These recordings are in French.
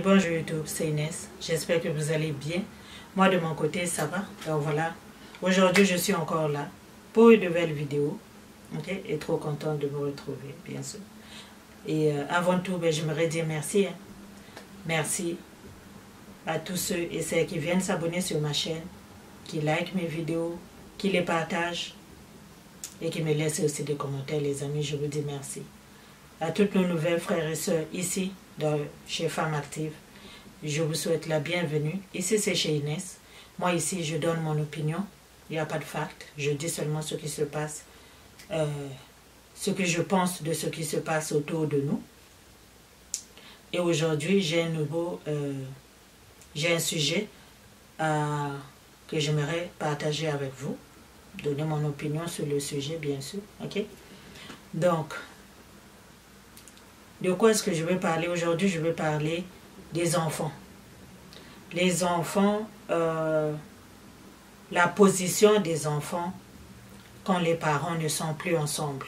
bonjour YouTube, c'est Inès. J'espère que vous allez bien. Moi de mon côté, ça va. Donc voilà, aujourd'hui je suis encore là pour une nouvelle vidéo. Ok, et trop contente de vous retrouver, bien sûr. Et avant tout, j'aimerais dire merci. Merci à tous ceux et celles qui viennent s'abonner sur ma chaîne, qui like mes vidéos, qui les partagent et qui me laissent aussi des commentaires, les amis. Je vous dis merci. À toutes nos nouvelles frères et sœurs ici, chez Femmes Actives, je vous souhaite la bienvenue. Ici, c'est chez Inès. Moi, ici, je donne mon opinion. Il n'y a pas de fact. Je dis seulement ce qui se passe, ce que je pense de ce qui se passe autour de nous. Et aujourd'hui, j'ai un sujet que j'aimerais partager avec vous. Donner mon opinion sur le sujet, bien sûr. Ok? Donc, de quoi est-ce que je vais parler? Aujourd'hui, je vais parler des enfants. Les enfants, la position des enfants quand les parents ne sont plus ensemble.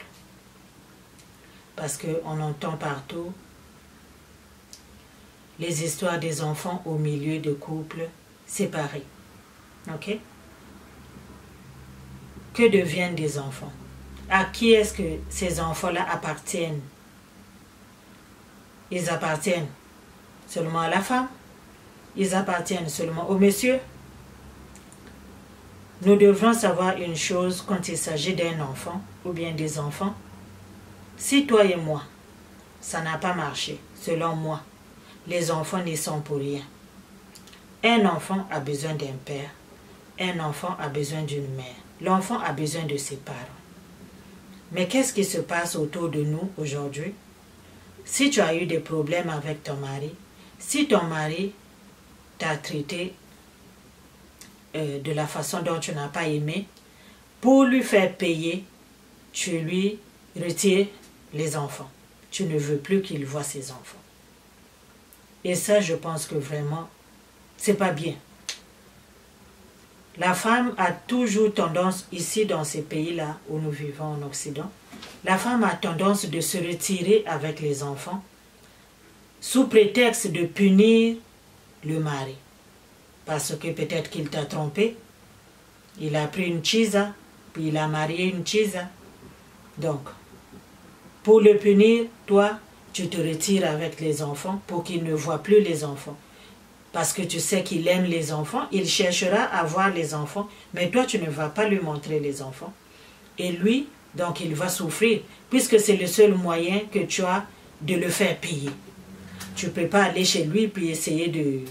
Parce qu'on entend partout les histoires des enfants au milieu de couples séparés. Ok? Que deviennent des enfants? À qui est-ce que ces enfants-là appartiennent? Ils appartiennent seulement à la femme? Ils appartiennent seulement au monsieur? Nous devrons savoir une chose quand il s'agit d'un enfant ou bien des enfants. Si toi et moi, ça n'a pas marché, selon moi, les enfants n'y sont pour rien. Un enfant a besoin d'un père, un enfant a besoin d'une mère, l'enfant a besoin de ses parents. Mais qu'est-ce qui se passe autour de nous aujourd'hui? Si tu as eu des problèmes avec ton mari, si ton mari t'a traité de la façon dont tu n'as pas aimé, pour lui faire payer, tu lui retires les enfants. Tu ne veux plus qu'il voie ses enfants. Et ça, je pense que vraiment, c'est pas bien. La femme a toujours tendance, ici dans ces pays-là où nous vivons en Occident, la femme a tendance de se retirer avec les enfants sous prétexte de punir le mari. Parce que peut-être qu'il t'a trompé, il a pris une chisa, puis il a marié une chisa. Donc, pour le punir, toi, tu te retires avec les enfants pour qu'il ne voie plus les enfants. Parce que tu sais qu'il aime les enfants, il cherchera à voir les enfants, mais toi, tu ne vas pas lui montrer les enfants. Et lui, donc, il va souffrir, puisque c'est le seul moyen que tu as de le faire payer. Tu ne peux pas aller chez lui puis essayer de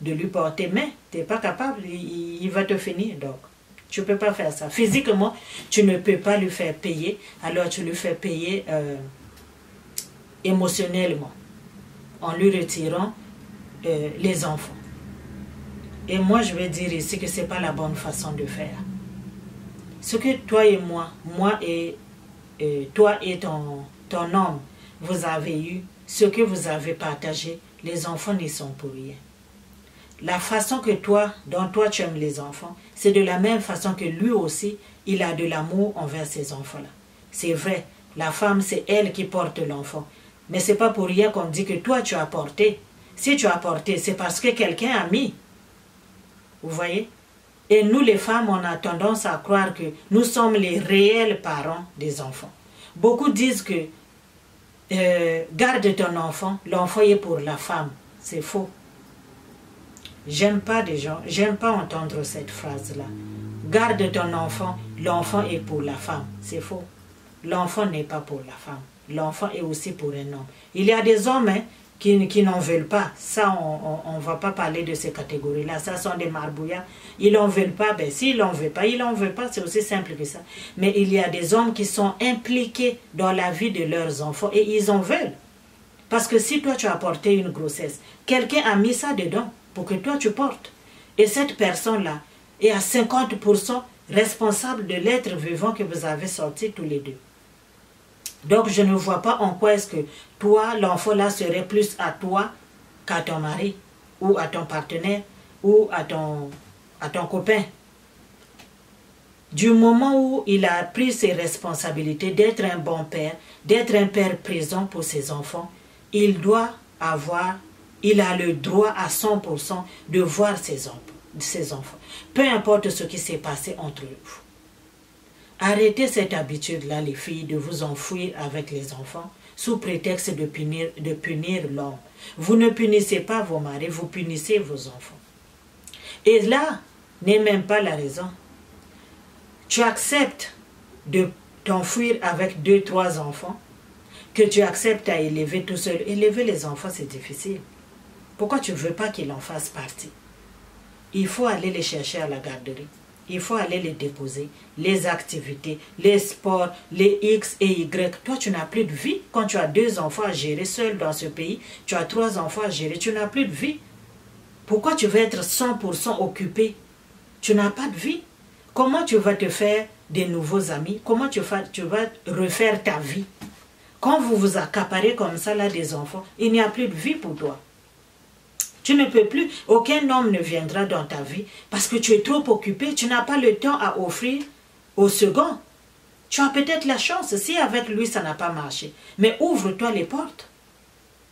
lui porter main. Tu n'es pas capable, il va te finir. Donc, tu ne peux pas faire ça. Physiquement, tu ne peux pas lui faire payer, alors tu lui fais payer émotionnellement, en lui retirant les enfants. Et moi, je vais dire ici que ce n'est pas la bonne façon de faire. Ce que toi et moi et toi et ton homme, vous avez eu, ce que vous avez partagé, les enfants n'y sont pour rien. La façon que dont toi tu aimes les enfants, c'est de la même façon que lui aussi, il a de l'amour envers ces enfants-là. C'est vrai, la femme, c'est elle qui porte l'enfant. Mais ce n'est pas pour rien qu'on dit que toi tu as porté. Si tu as porté, c'est parce que quelqu'un a mis. Vous voyez? Et nous les femmes, on a tendance à croire que nous sommes les réels parents des enfants. Beaucoup disent que garde ton enfant, l'enfant est pour la femme. C'est faux. J'aime pas entendre cette phrase-là. Garde ton enfant, l'enfant est pour la femme. C'est faux. L'enfant n'est pas pour la femme. L'enfant est aussi pour un homme. Il y a des hommes qui n'en veulent pas. Ça, on ne va pas parler de ces catégories-là. Ça sont des marbouillards. Ils n'en veulent pas. Ben, s'ils n'en veulent pas, ils n'en veulent pas. C'est aussi simple que ça. Mais il y a des hommes qui sont impliqués dans la vie de leurs enfants et ils en veulent. Parce que si toi, tu as porté une grossesse, quelqu'un a mis ça dedans pour que toi, tu portes. Et cette personne-là est à 50% responsable de l'être vivant que vous avez sorti tous les deux. Donc, je ne vois pas en quoi est-ce que toi, l'enfant là serait plus à toi qu'à ton mari, ou à ton partenaire, ou à ton copain. Du moment où il a pris ses responsabilités d'être un bon père, d'être un père présent pour ses enfants, il doit avoir il a le droit à 100% de voir ses enfants. Peu importe ce qui s'est passé entre vous. Arrêtez cette habitude-là, les filles, de vous enfouir avec les enfants sous prétexte de punir l'homme. Vous ne punissez pas vos maris, vous punissez vos enfants. Et là, n'est même pas la raison. Tu acceptes de t'enfuir avec 2-3 enfants que tu acceptes à élever tout seul. Élever les enfants, c'est difficile. Pourquoi tu ne veux pas qu'ils en fassent partie? Il faut aller les chercher à la garderie. Il faut aller les déposer, les activités, les sports, les X et Y. Toi, tu n'as plus de vie. Quand tu as 2 enfants à gérer seul dans ce pays, tu as 3 enfants à gérer, tu n'as plus de vie. Pourquoi tu veux être 100% occupé? Tu n'as pas de vie. Comment tu vas te faire des nouveaux amis? Comment tu vas refaire ta vie? Quand vous vous accaparez comme ça là des enfants, il n'y a plus de vie pour toi. Tu ne peux plus, aucun homme ne viendra dans ta vie parce que tu es trop occupé, tu n'as pas le temps à offrir au second. Tu as peut-être la chance, si avec lui ça n'a pas marché, mais ouvre-toi les portes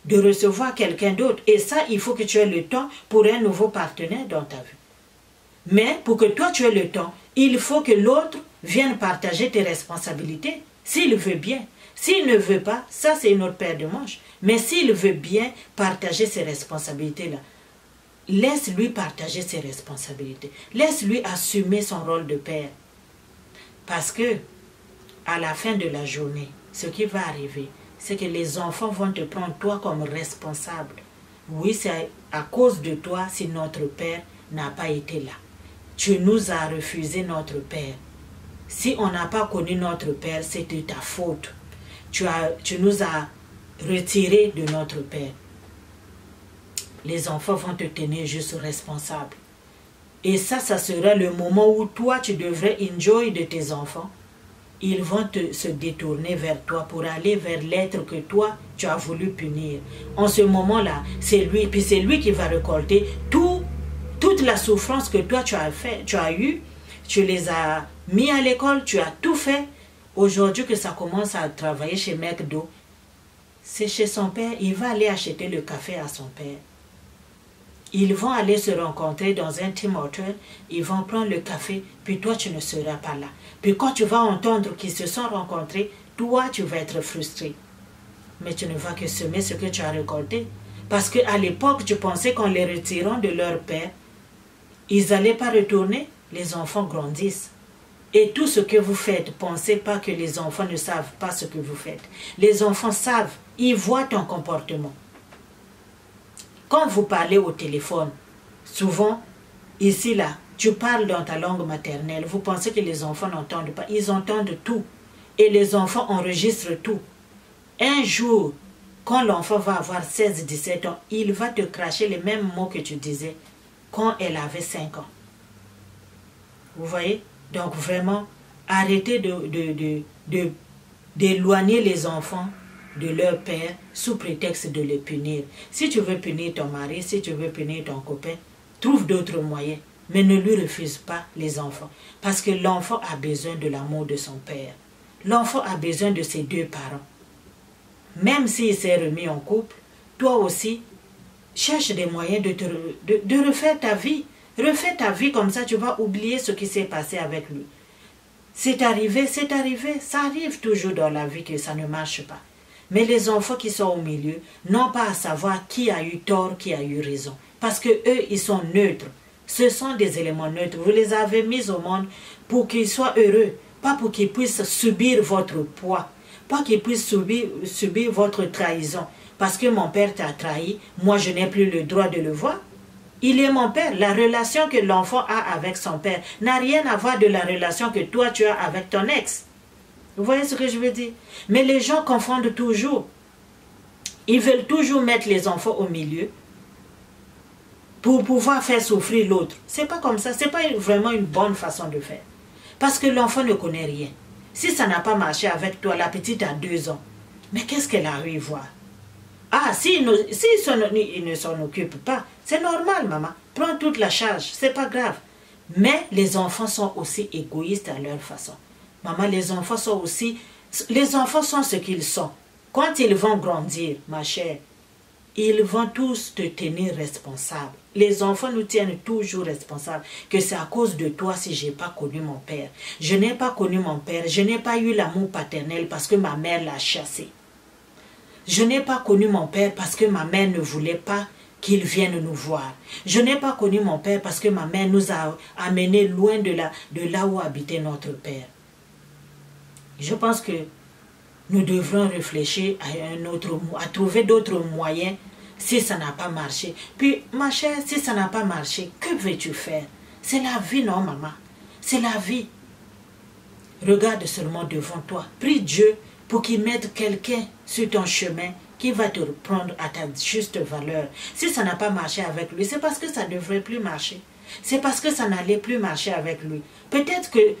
de recevoir quelqu'un d'autre. Et ça, il faut que tu aies le temps pour un nouveau partenaire dans ta vie. Mais pour que toi tu aies le temps, il faut que l'autre vienne partager tes responsabilités, s'il veut bien. S'il ne veut pas, ça c'est une autre paire de manches. Mais s'il veut bien partager ses responsabilités-là, laisse-lui partager ses responsabilités. Laisse-lui assumer son rôle de père. Parce que, à la fin de la journée, ce qui va arriver, c'est que les enfants vont te prendre toi comme responsable. Oui, c'est à cause de toi si notre père n'a pas été là. Tu nous as refusé notre père. Si on n'a pas connu notre père, c'est de ta faute. Tu nous as retirés de notre père. Les enfants vont te tenir juste responsable. Et ça sera le moment où toi, tu devrais enjoy de tes enfants. Ils vont se détourner vers toi pour aller vers l'être que toi, tu as voulu punir. En ce moment-là, c'est lui, puis c'est lui qui va récolter toute la souffrance que toi, tu as eue. Tu les as mis à l'école, tu as tout fait. Aujourd'hui que ça commence à travailler chez McDo, c'est chez son père, il va aller acheter le café à son père. Ils vont aller se rencontrer dans un Tim Hortons, ils vont prendre le café, puis toi tu ne seras pas là. Puis quand tu vas entendre qu'ils se sont rencontrés, toi tu vas être frustré. Mais tu ne vas que semer ce que tu as récolté. Parce qu'à l'époque, tu pensais qu'en les retirant de leur père, ils n'allaient pas retourner, les enfants grandissent. Et tout ce que vous faites, pensez pas que les enfants ne savent pas ce que vous faites. Les enfants savent, ils voient ton comportement. Quand vous parlez au téléphone, souvent, ici, là, tu parles dans ta langue maternelle, vous pensez que les enfants n'entendent pas. Ils entendent tout. Et les enfants enregistrent tout. Un jour, quand l'enfant va avoir 16-17 ans, il va te cracher les mêmes mots que tu disais quand elle avait 5 ans. Vous voyez? Donc vraiment, arrêtez d'éloigner les enfants de leur père sous prétexte de les punir. Si tu veux punir ton mari, si tu veux punir ton copain, trouve d'autres moyens. Mais ne lui refuse pas les enfants. Parce que l'enfant a besoin de l'amour de son père. L'enfant a besoin de ses 2 parents. Même s'il s'est remis en couple, toi aussi, cherche des moyens de refaire ta vie. Refais ta vie comme ça, tu vas oublier ce qui s'est passé avec lui. C'est arrivé, ça arrive toujours dans la vie que ça ne marche pas. Mais les enfants qui sont au milieu n'ont pas à savoir qui a eu tort, qui a eu raison. Parce que eux, ils sont neutres. Ce sont des éléments neutres. Vous les avez mis au monde pour qu'ils soient heureux, pas pour qu'ils puissent subir votre poids, pas qu'ils puissent subir votre trahison. Parce que mon père t'a trahi, moi je n'ai plus le droit de le voir. Il est mon père. La relation que l'enfant a avec son père n'a rien à voir de la relation que toi tu as avec ton ex. Vous voyez ce que je veux dire? Mais les gens confondent toujours. Ils veulent toujours mettre les enfants au milieu pour pouvoir faire souffrir l'autre. C'est pas comme ça. C'est pas vraiment une bonne façon de faire. Parce que l'enfant ne connaît rien. Si ça n'a pas marché avec toi, la petite a 2 ans. Mais qu'est-ce qu'elle a eu à voir? Ah, s'il ne s'en occupe pas, c'est normal, maman. Prends toute la charge, c'est pas grave. Mais les enfants sont aussi égoïstes à leur façon. Maman, les enfants sont ce qu'ils sont. Quand ils vont grandir, ma chère, ils vont tous te tenir responsable. Les enfants nous tiennent toujours responsables, que c'est à cause de toi si je n'ai pas connu mon père. Je n'ai pas connu mon père, je n'ai pas eu l'amour paternel parce que ma mère l'a chassé. Je n'ai pas connu mon père parce que ma mère ne voulait pas qu'il vienne nous voir. Je n'ai pas connu mon père parce que ma mère nous a amenés loin de là où habitait notre père. Je pense que nous devrons réfléchir à trouver d'autres moyens si ça n'a pas marché. Puis, ma chère, si ça n'a pas marché, que veux-tu faire? C'est la vie, non, maman? C'est la vie. Regarde seulement devant toi. Prie Dieu pour qu'il mette quelqu'un sur ton chemin qui va te reprendre à ta juste valeur. Si ça n'a pas marché avec lui, c'est parce que ça ne devrait plus marcher. C'est parce que ça n'allait plus marcher avec lui. Peut-être que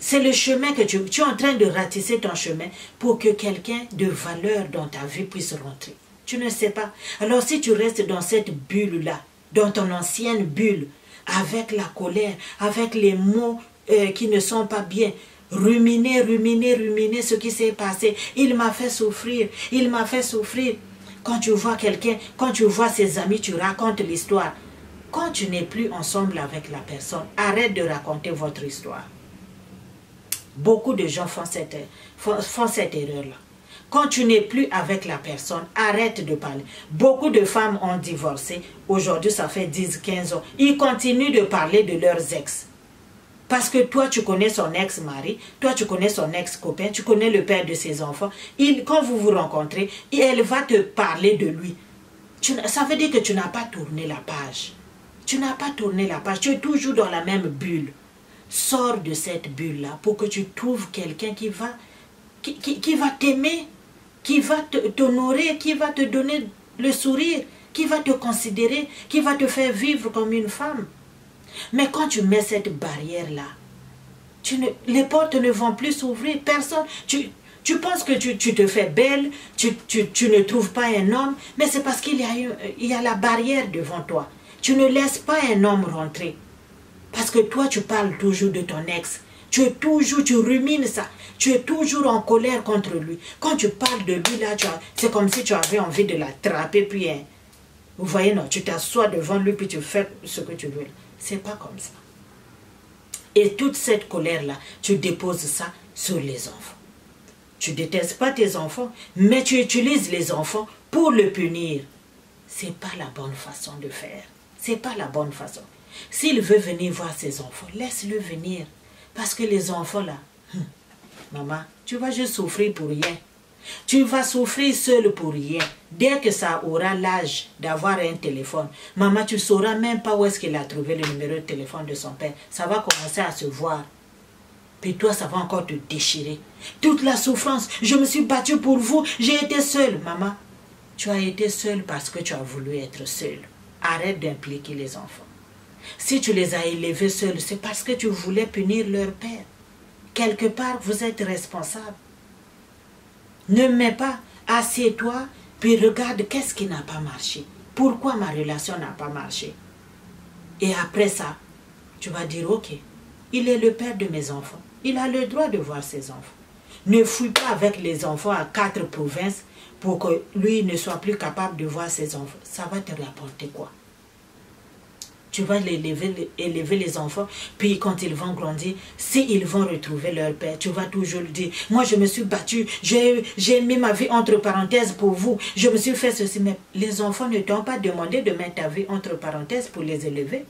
c'est le chemin que tu es en train de ratisser ton chemin pour que quelqu'un de valeur dans ta vie puisse rentrer. Tu ne sais pas. Alors si tu restes dans cette bulle-là, dans ton ancienne bulle, avec la colère, avec les mots qui ne sont pas bien, ruminer ce qui s'est passé. Il m'a fait souffrir, il m'a fait souffrir. Quand tu vois quelqu'un, quand tu vois ses amis, tu racontes l'histoire. Quand tu n'es plus ensemble avec la personne, arrête de raconter votre histoire. Beaucoup de gens font cette erreur-là. Quand tu n'es plus avec la personne, arrête de parler. Beaucoup de femmes ont divorcé. Aujourd'hui, ça fait 10-15 ans. Ils continuent de parler de leurs ex. Parce que toi, tu connais son ex-mari, toi, tu connais son ex-copain, tu connais le père de ses enfants. Quand vous vous rencontrez, elle va te parler de lui. Ça veut dire que tu n'as pas tourné la page. Tu n'as pas tourné la page. Tu es toujours dans la même bulle. Sors de cette bulle-là pour que tu trouves quelqu'un qui va t'aimer, qui va t'honorer, qui va te donner le sourire, qui va te considérer, qui va te faire vivre comme une femme. Mais quand tu mets cette barrière-là, les portes ne vont plus s'ouvrir. Personne, tu penses que tu te fais belle, tu ne trouves pas un homme, mais c'est parce qu'il y a la barrière devant toi. Tu ne laisses pas un homme rentrer. Parce que toi, tu parles toujours de ton ex. Tu rumines ça. Tu es toujours en colère contre lui. Quand tu parles de lui, là, c'est comme si tu avais envie de l'attraper, puis, vous voyez, non, tu t'assois devant lui, puis tu fais ce que tu veux. C'est pas comme ça. Et toute cette colère-là, tu déposes ça sur les enfants. Tu détestes pas tes enfants, mais tu utilises les enfants pour le punir. C'est pas la bonne façon de faire. C'est pas la bonne façon. S'il veut venir voir ses enfants, laisse-le venir. Parce que les enfants là, maman, tu vas juste souffrir pour rien. Tu vas souffrir seul pour rien. Dès que ça aura l'âge d'avoir un téléphone, maman, tu ne sauras même pas où est-ce qu'il a trouvé le numéro de téléphone de son père. Ça va commencer à se voir. Puis toi, ça va encore te déchirer. Toute la souffrance, je me suis battue pour vous, j'ai été seule. Maman, tu as été seule parce que tu as voulu être seule. Arrête d'impliquer les enfants. Si tu les as élevés seuls, c'est parce que tu voulais punir leur père. Quelque part, vous êtes responsable. Ne mets pas, assieds-toi, puis regarde qu'est-ce qui n'a pas marché. Pourquoi ma relation n'a pas marché? Et après ça, tu vas dire, ok, il est le père de mes enfants. Il a le droit de voir ses enfants. Ne fouille pas avec les enfants à 4 provinces pour que lui ne soit plus capable de voir ses enfants. Ça va te rapporter quoi? Tu vas élever les enfants, puis quand ils vont grandir, s'ils vont retrouver leur père, tu vas toujours le dire, moi je me suis battue, j'ai mis ma vie entre parenthèses pour vous, je me suis fait ceci, mais les enfants ne t'ont pas demandé de mettre ta vie entre parenthèses pour les élever.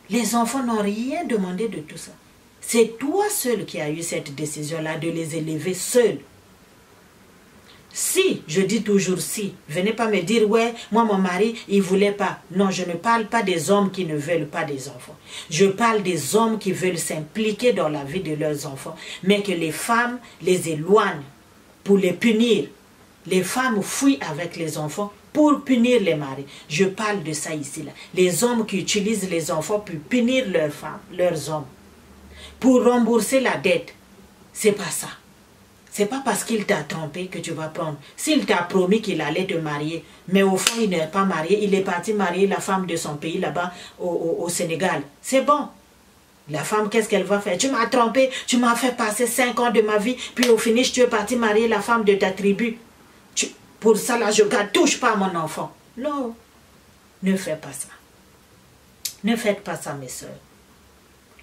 Les enfants n'ont rien demandé de tout ça. C'est toi seul qui as eu cette décision-là de les élever seuls. Si, je dis toujours si, venez pas me dire, ouais, moi mon mari, il voulait pas. Non, je ne parle pas des hommes qui ne veulent pas des enfants. Je parle des hommes qui veulent s'impliquer dans la vie de leurs enfants, mais que les femmes les éloignent pour les punir. Les femmes fuient avec les enfants pour punir les maris. Je parle de ça ici, là. Les hommes qui utilisent les enfants pour punir leurs femmes, leurs hommes, pour rembourser la dette. C'est pas ça. C'est pas parce qu'il t'a trompé que tu vas prendre. S'il t'a promis qu'il allait te marier, mais au fond il n'est pas marié, il est parti marier la femme de son pays là-bas au Sénégal. C'est bon. La femme, qu'est-ce qu'elle va faire? Tu m'as trompé, tu m'as fait passer 5 ans de ma vie, puis au finish tu es parti marier la femme de ta tribu. Pour ça, là, je garde, touche pas à mon enfant. Non, ne faites pas ça. Ne faites pas ça, mes soeurs.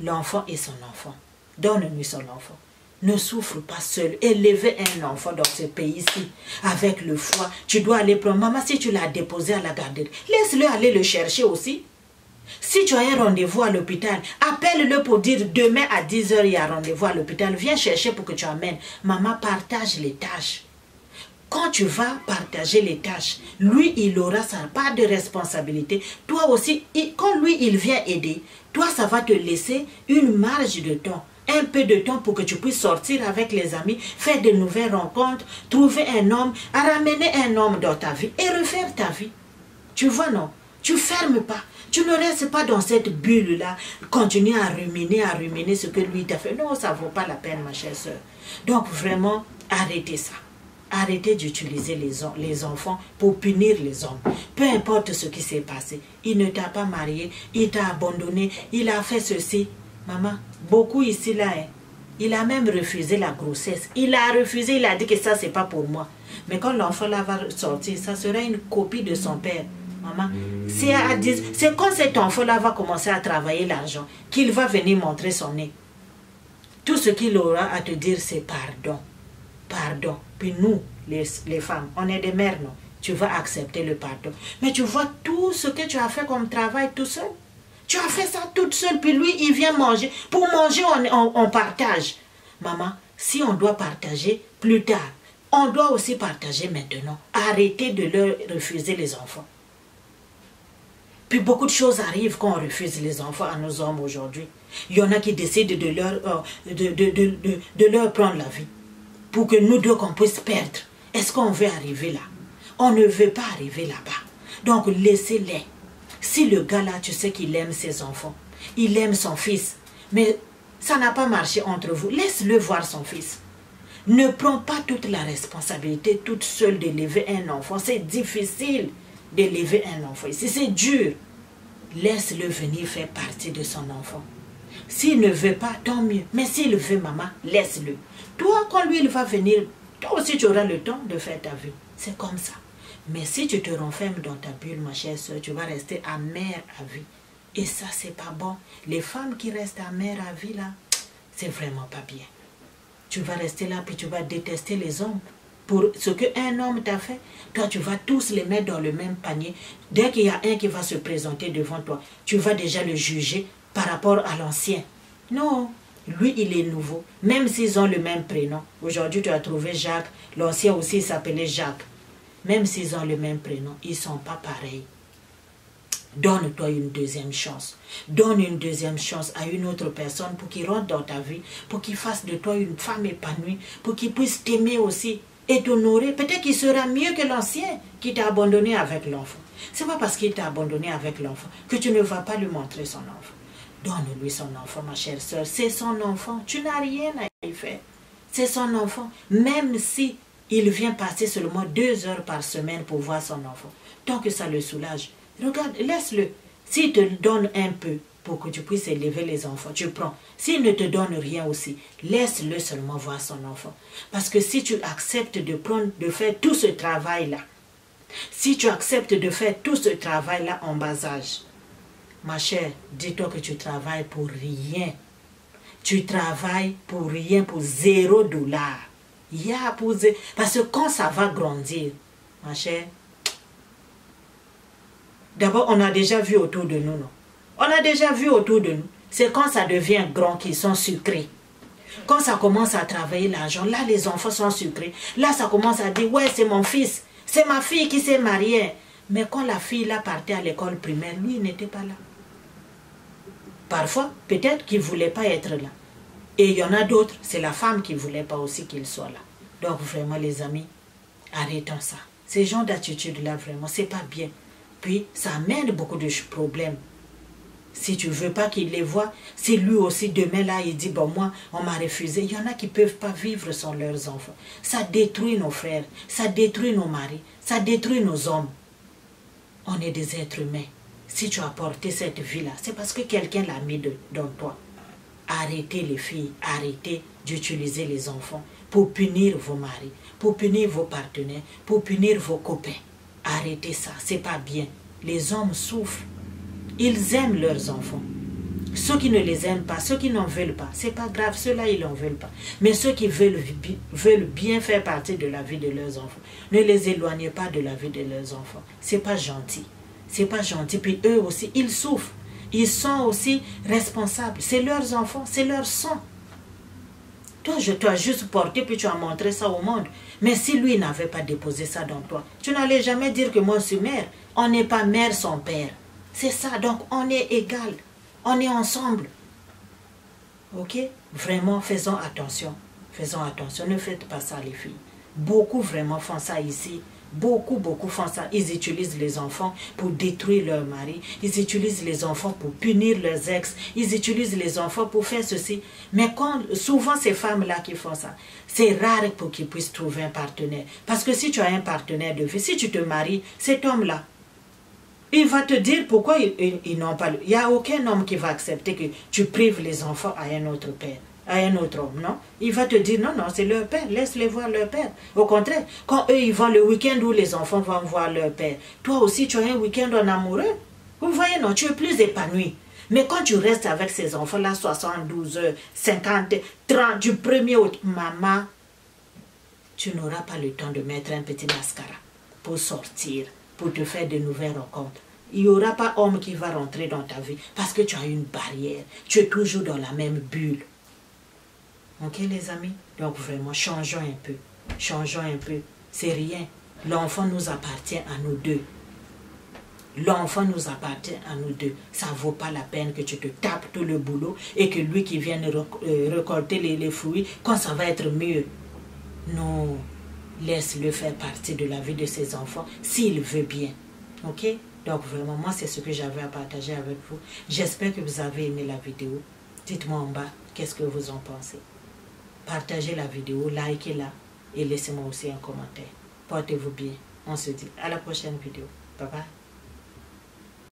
L'enfant est son enfant. Donne-lui son enfant. Ne souffre pas seul. Élever un enfant dans ce pays-ci, avec le foie, tu dois aller prendre. Maman, si tu l'as déposé à la garderie, laisse-le aller le chercher aussi. Si tu as un rendez-vous à l'hôpital, appelle-le pour dire demain à 10 h, il y a rendez-vous à l'hôpital. Viens chercher pour que tu amènes. Maman, partage les tâches. Quand tu vas partager les tâches, lui, il aura sa part de responsabilité. Toi aussi, quand lui, il vient aider, toi, ça va te laisser une marge de temps, un peu de temps pour que tu puisses sortir avec les amis, faire de nouvelles rencontres, trouver un homme, ramener un homme dans ta vie et refaire ta vie. Tu vois, non? Tu fermes pas. Tu ne restes pas dans cette bulle-là, continuer à ruminer ce que lui t'a fait. Non, ça ne vaut pas la peine, ma chère soeur. Donc, vraiment, arrêtez ça. Arrêtez d'utiliser les enfants pour punir les hommes. Peu importe ce qui s'est passé. Il ne t'a pas marié, il t'a abandonné, il a fait ceci. Maman, beaucoup ici, là, hein, il a même refusé la grossesse. Il a refusé, il a dit que ça, c'est pas pour moi. Mais quand l'enfant là va sortir, ça sera une copie de son père. Maman, c'est quand cet enfant-là va commencer à travailler l'argent qu'il va venir montrer son nez. Tout ce qu'il aura à te dire, c'est pardon. Pardon. Puis nous, les femmes, on est des mères, non? Tu vas accepter le pardon. Mais tu vois tout ce que tu as fait comme travail tout seul. Tu as fait ça toute seule, puis lui, il vient manger. Pour manger, on partage. Maman, si on doit partager plus tard, on doit aussi partager maintenant. Arrêtez de leur refuser les enfants. Puis beaucoup de choses arrivent quand on refuse les enfants à nos hommes aujourd'hui. Il y en a qui décident de leur prendre la vie. Pour que nous deux, qu'on puisse perdre. Est-ce qu'on veut arriver là? On ne veut pas arriver là-bas. Donc, laissez-les. Si le gars là, tu sais qu'il aime ses enfants, il aime son fils, mais ça n'a pas marché entre vous, laisse-le voir son fils. Ne prends pas toute la responsabilité toute seule d'élever un enfant. C'est difficile d'élever un enfant ici, c'est dur. Laisse-le venir faire partie de son enfant. S'il ne veut pas, tant mieux. Mais s'il veut, maman, laisse-le. Toi, quand lui, il va venir, toi aussi, tu auras le temps de faire ta vie. C'est comme ça. Mais si tu te renfermes dans ta bulle, ma chère soeur, tu vas rester amère à vie. Et ça, c'est pas bon. Les femmes qui restent amères à vie, là, c'est vraiment pas bien. Tu vas rester là, puis tu vas détester les hommes. Pour ce qu'un homme t'a fait, toi, tu vas tous les mettre dans le même panier. Dès qu'il y a un qui va se présenter devant toi, tu vas déjà le juger par rapport à l'ancien. Non, lui, il est nouveau. Même s'ils ont le même prénom. Aujourd'hui, tu as trouvé Jacques. L'ancien aussi s'appelait Jacques. Même s'ils ont le même prénom, ils ne sont pas pareils. Donne-toi une deuxième chance. Donne une deuxième chance à une autre personne pour qu'il rentre dans ta vie, pour qu'il fasse de toi une femme épanouie, pour qu'il puisse t'aimer aussi et t'honorer. Peut-être qu'il sera mieux que l'ancien qui t'a abandonné avec l'enfant. Ce n'est pas parce qu'il t'a abandonné avec l'enfant que tu ne vas pas lui montrer son enfant. Donne-lui son enfant, ma chère soeur. C'est son enfant. Tu n'as rien à y faire. C'est son enfant. Même si il vient passer seulement 2 heures par semaine pour voir son enfant. Tant que ça le soulage. Regarde, laisse-le. S'il te donne un peu pour que tu puisses élever les enfants, tu prends. S'il ne te donne rien aussi, laisse-le seulement voir son enfant. Parce que si tu acceptes de faire tout ce travail-là, si tu acceptes de faire tout ce travail-là en bas âge, ma chère, dis-toi que tu travailles pour rien. Tu travailles pour rien, pour $0. Parce que quand ça va grandir, ma chère, d'abord, on a déjà vu autour de nous, non? On a déjà vu autour de nous. C'est quand ça devient grand qu'ils sont sucrés. Quand ça commence à travailler l'argent, là, les enfants sont sucrés. Là, ça commence à dire, ouais, c'est mon fils. C'est ma fille qui s'est mariée. Mais quand la fille, là, partait à l'école primaire, lui, il n'était pas là. Parfois, peut-être qu'il ne voulait pas être là. Et il y en a d'autres, c'est la femme qui ne voulait pas aussi qu'il soit là. Donc, vraiment, les amis, arrêtons ça. Ces genres d'attitude-là, vraiment, c'est pas bien. Puis, ça amène beaucoup de problèmes. Si tu ne veux pas qu'il les voit, si lui aussi, demain, là, il dit, bon, moi, on m'a refusé. Il y en a qui ne peuvent pas vivre sans leurs enfants. Ça détruit nos frères, ça détruit nos maris, ça détruit nos hommes. On est des êtres humains. Si tu as porté cette vie-là, c'est parce que quelqu'un l'a mis dans toi. Arrêtez les filles, arrêtez d'utiliser les enfants pour punir vos maris, pour punir vos partenaires, pour punir vos copains. Arrêtez ça, c'est pas bien. Les hommes souffrent. Ils aiment leurs enfants. Ceux qui ne les aiment pas, ceux qui n'en veulent pas, c'est pas grave, ceux-là, ils n'en veulent pas. Mais ceux qui veulent bien faire partie de la vie de leurs enfants, ne les éloignez pas de la vie de leurs enfants. C'est pas gentil. C'est pas gentil. Puis eux aussi, ils souffrent. Ils sont aussi responsables. C'est leurs enfants, c'est leur sang. Toi, je t'ai juste porté, puis tu as montré ça au monde. Mais si lui n'avait pas déposé ça dans toi, tu n'allais jamais dire que moi, je suis mère. On n'est pas mère sans père. C'est ça, donc on est égal. On est ensemble. Ok? Vraiment, faisons attention. Faisons attention. Ne faites pas ça, les filles. Beaucoup vraiment font ça ici. Beaucoup font ça. Ils utilisent les enfants pour détruire leur mari. Ils utilisent les enfants pour punir leurs ex. Ils utilisent les enfants pour faire ceci. Mais souvent, ces femmes-là qui font ça, c'est rare pour qu'ils puissent trouver un partenaire. Parce que si tu as un partenaire de vie, si tu te maries, cet homme-là, il va te dire pourquoi ils n'ont pas... Il n'y a aucun homme qui va accepter que tu prives les enfants à un autre père, à un autre homme, non? Il va te dire, non, c'est leur père, laisse-les voir leur père. Au contraire, quand eux, ils vont le week-end où les enfants vont voir leur père, toi aussi, tu as un week-end en amoureux. Vous voyez, non, tu es plus épanoui. Mais quand tu restes avec ces enfants-là, 72 heures, 50, 30, du premier au... Maman, tu n'auras pas le temps de mettre un petit mascara pour sortir, pour te faire de nouvelles rencontres. Il n'y aura pas homme qui va rentrer dans ta vie parce que tu as une barrière. Tu es toujours dans la même bulle. Ok les amis? Donc vraiment, changeons un peu. Changeons un peu. C'est rien. L'enfant nous appartient à nous deux. L'enfant nous appartient à nous deux. Ça ne vaut pas la peine que tu te tapes tout le boulot et que lui qui vienne récolter les fruits, quand ça va être mieux. Non. Laisse-le faire partie de la vie de ses enfants s'il veut bien. Ok? Donc vraiment, moi c'est ce que j'avais à partager avec vous. J'espère que vous avez aimé la vidéo. Dites-moi en bas, qu'est-ce que vous en pensez? Partagez la vidéo, likez-la et laissez-moi aussi un commentaire. Portez-vous bien. On se dit à la prochaine vidéo. Bye bye.